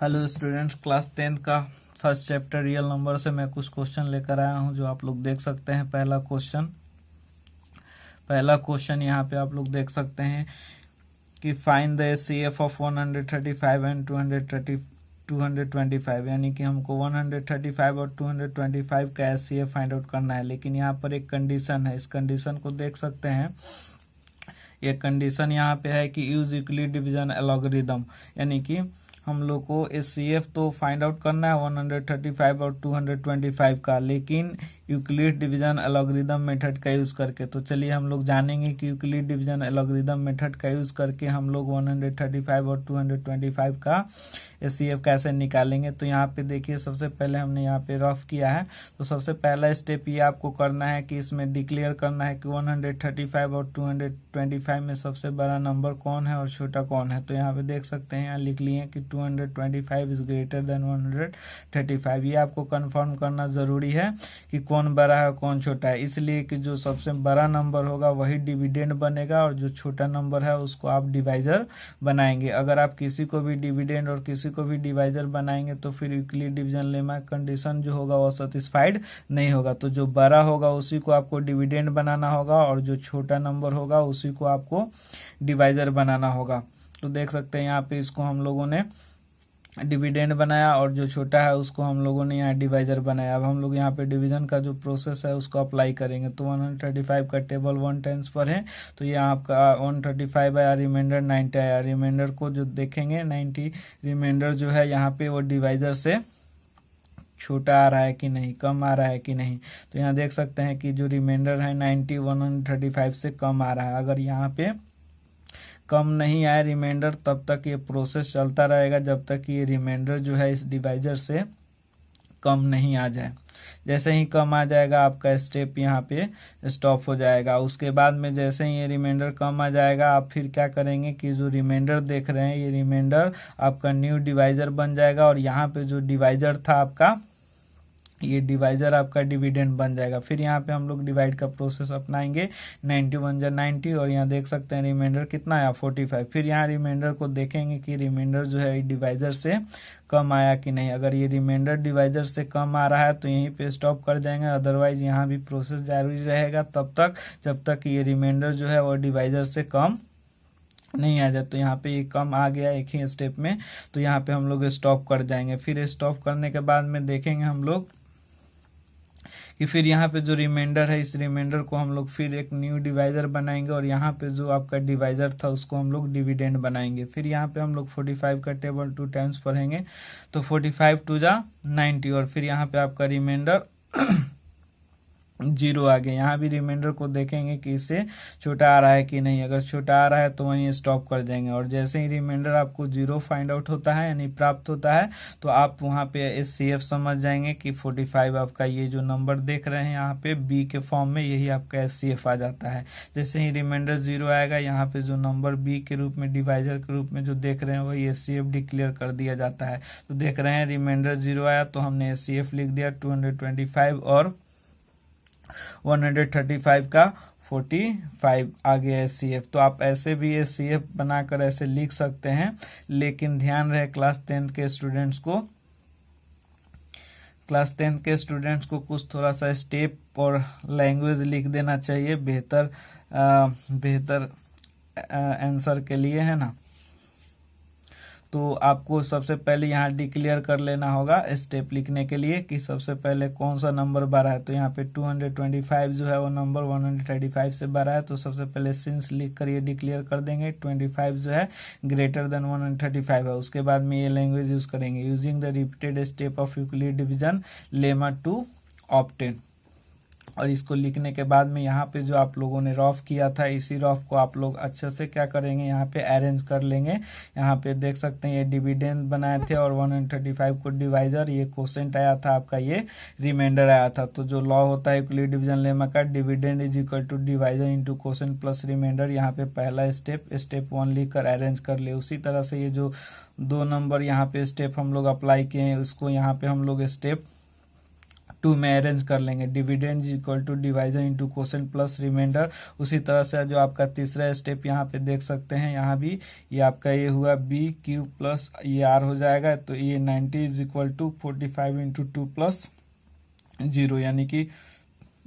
Hello students, class 10 का first chapter real number से मैं कुछ क्वेश्चन लेकर आया हूं जो आप लोग देख सकते हैं। पहला क्वेश्चन यहाँ पे आप लोग देख सकते हैं कि find the HCF of 135 and 225, यानी कि हमको 135 और 225 का एचसीएफ फाइंड आउट करना है। लेकिन यहाँ पर एक कंडीशन है, इस कंडीशन को देख सकते हैं। ये कंडीशन यहाँ पे है कि यूज यूक्लिड डिवीजन एल्गोरिदम, यानी कि हम लोग को एचसीएफ तो फाइंड आउट करना है 135 और 225 का, लेकिन यूक्लिड डिवीजन एल्गोरिदम मेथड का यूज करके। तो चलिए हम लोग जानेंगे कि यूक्लिड डिवीजन एल्गोरिदम मेथड का यूज करके हम लोग 135 और 225 का एचसीएफ कैसे निकालेंगे। तो यहाँ पे देखिए, सबसे पहले हमने यहाँ पे रफ किया है। तो सबसे पहला स्टेप ये आपको करना है कि इसमें डिक्लेयर करना है कि 135 और 225 में सबसे बड़ा नंबर कौन है और छोटा कौन है। तो यहाँ पे देख सकते हैं, यहाँ लिख लिए कि 225 इज ग्रेटर देन 135। ये आपको कंफर्म करना जरूरी है कि कौन बड़ा है कौन छोटा है, इसलिए कि जो सबसे बड़ा नंबर होगा वही डिविडेंड बनेगा और जो छोटा नंबर है उसको आप डिवाइजर बनाएंगे। अगर आप किसी को भी डिविडेंड और किसी को भी डिवाइजर बनाएंगे तो फिर यूक्लिड डिवीजन लेमा कंडीशन जो होगा वो सेटिस्फाइड नहीं होगा। तो जो बड़ा होगा उसी को आपको डिविडेंड बनाना होगा और जो छोटा नंबर होगा उसी को आपको डिवाइजर बनाना होगा। तो देख सकते हैं यहाँ पे इसको हम लोगों ने डिविडेंड बनाया और जो छोटा है उसको हम लोगों ने यहाँ डिवाइजर बनाया। अब हम लोग यहाँ पे डिवीजन का जो प्रोसेस है उसको अप्लाई करेंगे। तो 135 का टेबल 1 टाइम्स पर है, तो ये आपका 135 आया, रिमाइंडर 90 आया। रिमाइंडर को जो देखेंगे 90 रिमाइंडर जो है यहाँ पे वो डिवाइजर से छोटा आ रहा है कि नहीं, कम आ रहा है कि नहीं। तो यहाँ देख सकते हैं कि जो रिमाइंडर है 90 135 से कम आ रहा है। अगर यहाँ पे कम नहीं आए रिमाइंडर तब तक ये प्रोसेस चलता रहेगा जब तक ये रिमाइंडर जो है इस डिवाइजर से कम नहीं आ जाए। जैसे ही कम आ जाएगा आपका स्टेप यहाँ पे स्टॉप हो जाएगा। उसके बाद में जैसे ही ये रिमाइंडर कम आ जाएगा आप फिर क्या करेंगे कि जो रिमाइंडर देख रहे हैं ये रिमाइंडर आपका न्यू डिवाइजर बन जाएगा और यहाँ पे जो डिवाइजर था आपका, ये डिवाइजर आपका डिविडेंड बन जाएगा। फिर यहाँ पे हम लोग डिवाइड का प्रोसेस अपनाएंगे। 91 जा 90 और यहाँ देख सकते हैं रिमाइंडर कितना आया 45। फिर यहाँ रिमाइंडर को देखेंगे कि रिमाइंडर जो है डिवाइजर से कम आया कि नहीं। अगर ये रिमाइंडर डिवाइजर से कम आ रहा है तो यहीं पे स्टॉप कर जाएंगे, अदरवाइज यहाँ भी प्रोसेस जारी रहेगा तब तक जब तक ये रिमाइंडर जो है वो डिवाइजर से कम नहीं आ जाए। तो यहाँ पे ये कम आ गया एक ही स्टेप में, तो यहाँ पे हम लोग स्टॉप कर जाएंगे। फिर स्टॉप करने के बाद में देखेंगे हम लोग कि फिर यहाँ पे जो रिमाइंडर है इस रिमाइंडर को हम लोग फिर एक न्यू डिवाइजर बनाएंगे और यहाँ पे जो आपका डिवाइजर था उसको हम लोग डिविडेंड बनाएंगे। फिर यहाँ पे हम लोग 45 का टेबल 2 टाइम्स पढ़ेंगे। तो 45 2 जा 90 और फिर यहाँ पे आपका रिमाइंडर 0 आ गया। यहाँ भी रिमाइंडर को देखेंगे कि इससे छोटा आ रहा है कि नहीं। अगर छोटा आ रहा है तो वहीं स्टॉप कर देंगे और जैसे ही रिमाइंडर आपको 0 फाइंड आउट होता है यानी प्राप्त होता है तो आप वहाँ पे एचसीएफ समझ जाएंगे कि 45 आपका ये जो नंबर देख रहे हैं यहाँ पे बी के फॉर्म में, यही आपका एचसीएफ आ जाता है। जैसे ही रिमाइंडर 0 आएगा यहाँ पे जो नंबर बी के रूप में डिवाइजर के रूप में जो देख रहे हैं वही एचसीएफ डिक्लेयर कर दिया जाता है। तो देख रहे हैं रिमाइंडर 0 आया तो हमने एचसीएफ लिख दिया 225 और 135 का 45 आ गया एचसीएफ। तो आप ऐसे भी एचसीएफ बनाकर ऐसे लिख सकते हैं, लेकिन ध्यान रहे क्लास 10 के स्टूडेंट्स को कुछ थोड़ा सा स्टेप और लैंग्वेज लिख देना चाहिए बेहतर आंसर के लिए, है ना। तो आपको सबसे पहले यहाँ डिक्लेयर कर लेना होगा स्टेप लिखने के लिए कि सबसे पहले कौन सा नंबर बड़ा है। तो यहाँ पे 225 जो है वो नंबर 135 से बड़ा है, तो सबसे पहले सिंस लिख कर ये डिक्लेयर कर देंगे 25 जो है ग्रेटर देन 135 है। उसके बाद में ये लैंग्वेज यूज करेंगे, using the repeated step of Euclid division lemma to obtain. और इसको लिखने के बाद में यहाँ पे जो आप लोगों ने रफ किया था इसी रफ को आप लोग अच्छे से क्या करेंगे यहाँ पे अरेंज कर लेंगे। यहाँ पे देख सकते हैं ये डिविडेंड बनाए थे और 135 को डिवाइजर, ये क्वोशेंट आया था आपका, ये रिमाइंडर आया था। तो जो लॉ होता है यूक्लिड डिवीजन लेमा का, dividend is equal to divisor into quotient plus remainder. यहाँ पे पहला स्टेप 1 लिख कर अरेंज कर ले। उसी तरह से ये जो 2 नंबर यहाँ पे स्टेप हम लोग अप्लाई किए हैं उसको यहाँ पे हम लोग स्टेप टू में अरेंज कर लेंगे। Dividend equal to divisor into quotient plus remainder. उसी तरह से जो आपका तीसरा स्टेप यहाँ पे देख सकते हैं, यहाँ भी ये आपका ये हुआ बी क्यू प्लस ये आर हो जाएगा। तो ये 90 is equal to 45 into 2 plus 0, यानी कि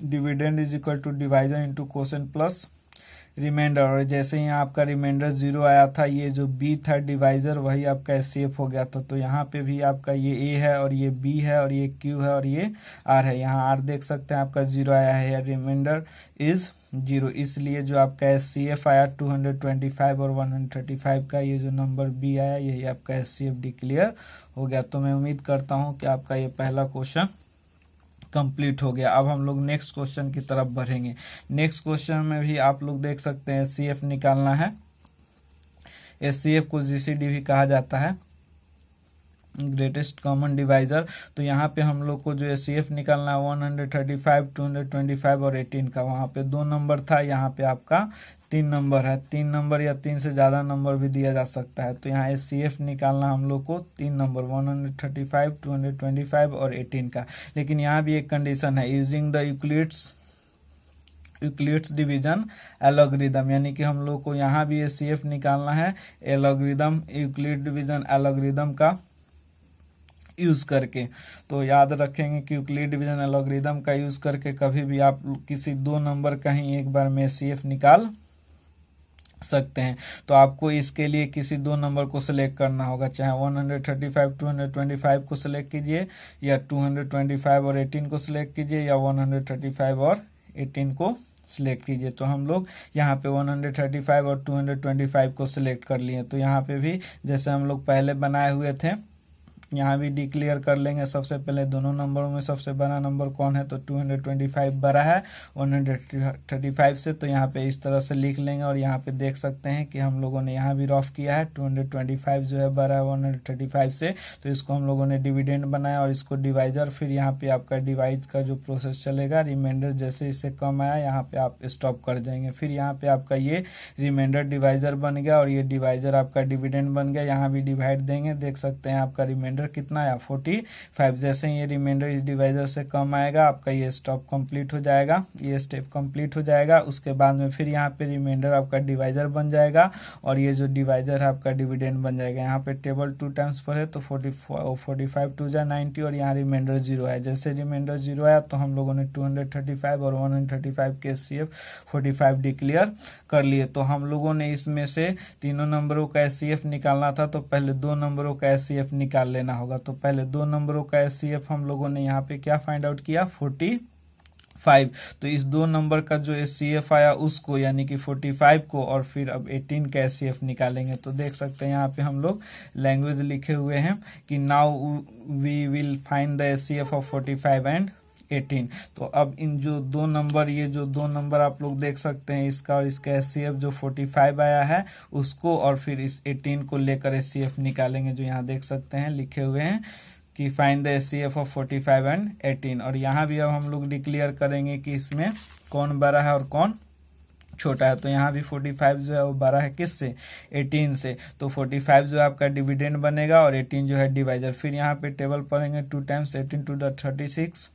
dividend is equal to divisor into quotient plus remainder. और जैसे ही आपका रिमाइंडर 0 आया था, ये जो बी था डिवाइजर वही आपका एचसीएफ हो गया था। तो यहाँ पे भी आपका ये ए है और ये बी है और ये क्यू है और ये आर है। यहाँ आर देख सकते हैं आपका 0 आया है, या रिमाइंडर इज 0, इसलिए जो आपका एचसीएफ आया 225 और 135 का ये जो नंबर बी आया यही आपका एचसीएफ डिक्लेयर हो गया। तो मैं उम्मीद करता हूँ कि आपका ये पहला क्वेश्चन कंप्लीट हो गया। अब हम लोग नेक्स्ट क्वेश्चन की तरफ बढ़ेंगे। नेक्स्ट क्वेश्चन में भी आप लोग देख सकते हैं एचसीएफ निकालना है। एचसीएफ को जीसीडी भी कहा जाता है, ग्रेटेस्ट कॉमन डिवाइजर। तो यहाँ पे हम लोग को जो एचसीएफ निकालना है 135, 225 और 18 का। वहाँ पे 2 नंबर था, यहाँ पे आपका 3 नंबर है। 3 नंबर या 3 से ज़्यादा नंबर भी दिया जा सकता है। तो यहाँ एचसीएफ निकालना हम लोग को 3 नंबर 135, 225 और 18 का। लेकिन यहाँ भी एक कंडीशन है, यूजिंग द यूक्लिड्स डिवीजन एलॉगरिदम, यानी कि हम लोग को यहाँ भी एचसीएफ निकालना है एलॉगरिदम, यूक्लिड डिवीजन एलॉगरिदम का यूज करके। तो याद रखेंगे कि यूक्लिड डिवीजन एलॉगरिदम का यूज करके कभी भी आप किसी 2 नंबर का ही एक बार में एचसीएफ निकाल सकते हैं। तो आपको इसके लिए किसी 2 नंबर को सिलेक्ट करना होगा, चाहे 135, 225 को सिलेक्ट कीजिए, या 225 और 18 को सिलेक्ट कीजिए, या 135 और 18 को सिलेक्ट कीजिए। तो हम लोग यहाँ पे 135 और 225 को सिलेक्ट कर लिए। तो यहाँ पे भी जैसे हम लोग पहले बनाए हुए थे, यहाँ भी डिक्लेयर कर लेंगे। सबसे पहले दोनों नंबरों में सबसे बड़ा नंबर कौन है, तो 225 बड़ा है 135 से। तो यहाँ पे इस तरह से लिख लेंगे। और यहाँ पे देख सकते हैं कि हम लोगों ने यहाँ भी रफ किया है, 225 जो है बड़ा है 135 से। तो इसको हम लोगों ने डिविडेंड बनाया और इसको डिवाइजर। फिर यहाँ पे आपका डिवाइड का जो प्रोसेस चलेगा, रिमाइंडर जैसे इससे कम आया यहाँ पे आप स्टॉप कर जाएंगे। फिर यहाँ पे आपका ये रिमाइंडर डिवाइजर बन गया और ये डिवाइजर आपका डिविडेंड बन गया। यहाँ भी डिवाइड देंगे, देख सकते हैं आपका रिमाइंडर कितना आया 45। जैसे ही ये रिमाइंडर इस डिवाइजर से कम आएगा, आपका ये स्टॉप कंप्लीट हो जाएगा, ये स्टेप कंप्लीट हो जाएगा। उसके बाद में फिर यहाँ पे रिमाइंडर आपका डिवाइजर बन जाएगा और ये जो डिवाइजर है आपका डिविडेंड बन जाएगा। यहाँ पे टेबल 2 टाइम्स पर है तो 45 2 जा 90 और यहाँ रिमाइंडर 0 है। जैसे रिमाइंडर 0 आया तो हम लोगों ने 235 और 135 के एचसीएफ 45 डिक्लेयर कर लिए। तो हम लोगों ने इसमें से तीनों नंबरों का एचसीएफ निकालना था, तो पहले 2 नंबरों का एचसीएफ निकाल लेना होगा। तो पहले 2 नंबरों का एचसीएफ हम लोगों ने यहाँ पे क्या फाइंड आउट किया, 45। तो इस 2 नंबर का जो एचसीएफ आया उसको, यानी कि 45 को, और फिर अब 18 का एचसीएफ निकालेंगे। तो देख सकते हैं यहाँ पे हम लोग लैंग्वेज लिखे हुए हैं कि now we will find the HCF of 45 and 18। तो अब इन जो 2 नंबर, ये जो 2 नंबर आप लोग देख सकते हैं, इसका और इसका एचसीएफ जो 45 आया है उसको, और फिर इस 18 को लेकर एचसीएफ निकालेंगे, जो यहाँ देख सकते हैं लिखे हुए हैं कि find the HCF of 45 and 18। और यहाँ भी अब हम लोग डिक्लेयर करेंगे कि इसमें कौन बड़ा है और कौन छोटा है। तो यहाँ भी 45 जो है वो बड़ा है किससे, 18 से। तो 45 जो है आपका डिविडेंड बनेगा और 18 जो है डिवाइजर। फिर यहाँ पे टेबल पढ़ेंगे 2 टाइम्स 18 टू द 36,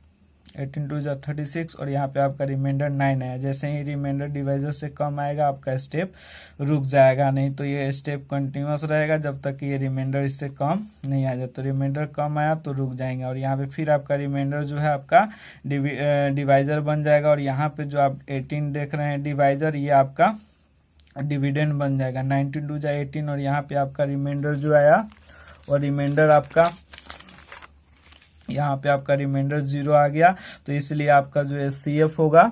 18 टू जा 36 और यहाँ पे आपका रिमाइंडर 9 है। जैसे ही रिमाइंडर डिवाइजर से कम आएगा आपका स्टेप रुक जाएगा, नहीं तो ये स्टेप कंटिन्यूअस रहेगा जब तक कि ये रिमाइंडर इससे कम नहीं आ जाए। तो रिमाइंडर कम आया तो रुक जाएंगे और यहाँ पे फिर आपका रिमाइंडर जो है आपका डिवाइजर बन जाएगा। और यहाँ पे जो आप 18 देख रहे हैं डिवाइजर, ये आपका डिविडेंड बन जाएगा। 19 टू जा 18 और यहाँ पे आपका रिमाइंडर जो आया और रिमाइंडर आपका यहाँ पे आपका रिमाइंडर 0 आ गया। तो इसलिए आपका जो एचसीएफ होगा,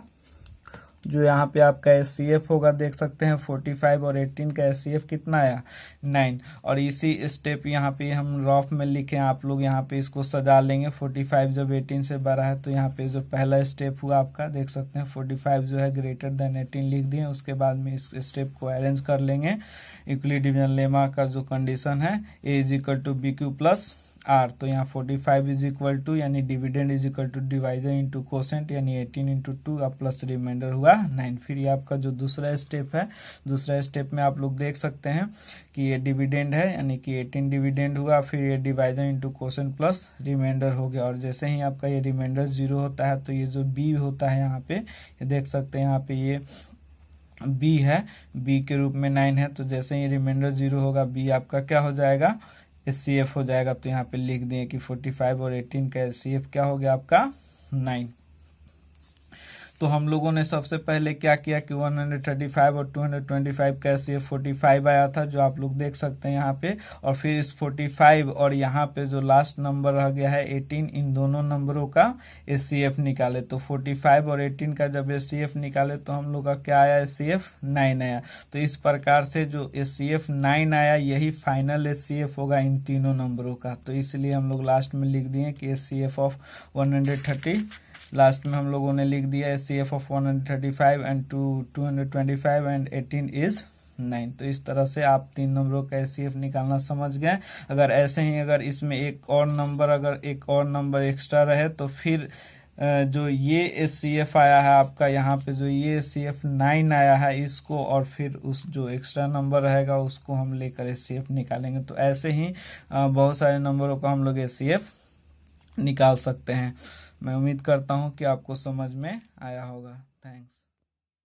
जो यहाँ पे आपका एचसीएफ होगा, देख सकते हैं 45 और 18 का एचसीएफ कितना आया 9। और इसी स्टेप यहाँ पे हम रफ में लिखे, आप लोग यहाँ पे इसको सजा लेंगे। 45 जब 18 से बड़ा है तो यहाँ पे जो पहला स्टेप हुआ आपका, देख सकते हैं 45 जो है ग्रेटर देन 18 लिख दिए। उसके बाद में इस स्टेप को अरेंज कर लेंगे। यूक्लिड डिवीजन लेमा का जो कंडीशन है, A is equal to B Q plus R, तो यहाँ 45 इज इक्वल टू यानी dividend is equal to divisor into quotient यानी 18 इंटू 2 अब प्लस रिमाइंडर हुआ 9। फिर ये आपका जो दूसरा स्टेप है, दूसरा स्टेप में आप लोग देख सकते हैं कि ये डिविडेंड है यानी कि 18 डिविडेंड हुआ, फिर ये divisor into quotient plus remainder हो गया। और जैसे ही आपका ये रिमाइंडर 0 होता है तो ये जो बी होता है यहाँ पे ये देख सकते हैं, यहाँ पे ये बी है, बी के रूप में 9 है। तो जैसे ही रिमाइंडर 0 होगा बी आपका क्या हो जाएगा, एचसीएफ हो जाएगा। तो यहाँ पे लिख दिए कि 45 और 18 का एचसीएफ क्या हो गया आपका 9। तो हम लोगों ने सबसे पहले क्या किया कि 135 और 225 का एचसीएफ 45 आया था जो आप लोग देख सकते हैं यहाँ पे, और फिर इस 45 और यहाँ पे जो लास्ट नंबर रह गया है 18, इन दोनों नंबरों का एचसीएफ निकाले। तो 45 और 18 का जब एचसीएफ निकाले तो हम लोग का क्या आया, एचसीएफ 9 आया। तो इस प्रकार से जो एचसीएफ 9 आया यही फाइनल एचसीएफ होगा इन तीनों नंबरों का। तो इसलिए हम लोग लास्ट में लिख दिए कि एचसीएफ ऑफ 130, लास्ट में हम लोगों ने लिख दिया HCF of 135 and 225 and 18 is 9। तो इस तरह से आप तीन नंबरों का एचसीएफ निकालना समझ गए। अगर ऐसे ही अगर इसमें एक और नंबर एक्स्ट्रा रहे तो फिर जो ये एचसीएफ आया है आपका यहाँ पे, जो ये एचसीएफ 9 आया है इसको, और फिर उस जो एक्स्ट्रा नंबर रहेगा उसको हम लेकर एचसीएफ निकालेंगे। तो ऐसे ही बहुत सारे नंबरों का हम लोग एचसीएफ निकाल सकते हैं। मैं उम्मीद करता हूँ कि आपको समझ में आया होगा। थैंक्स।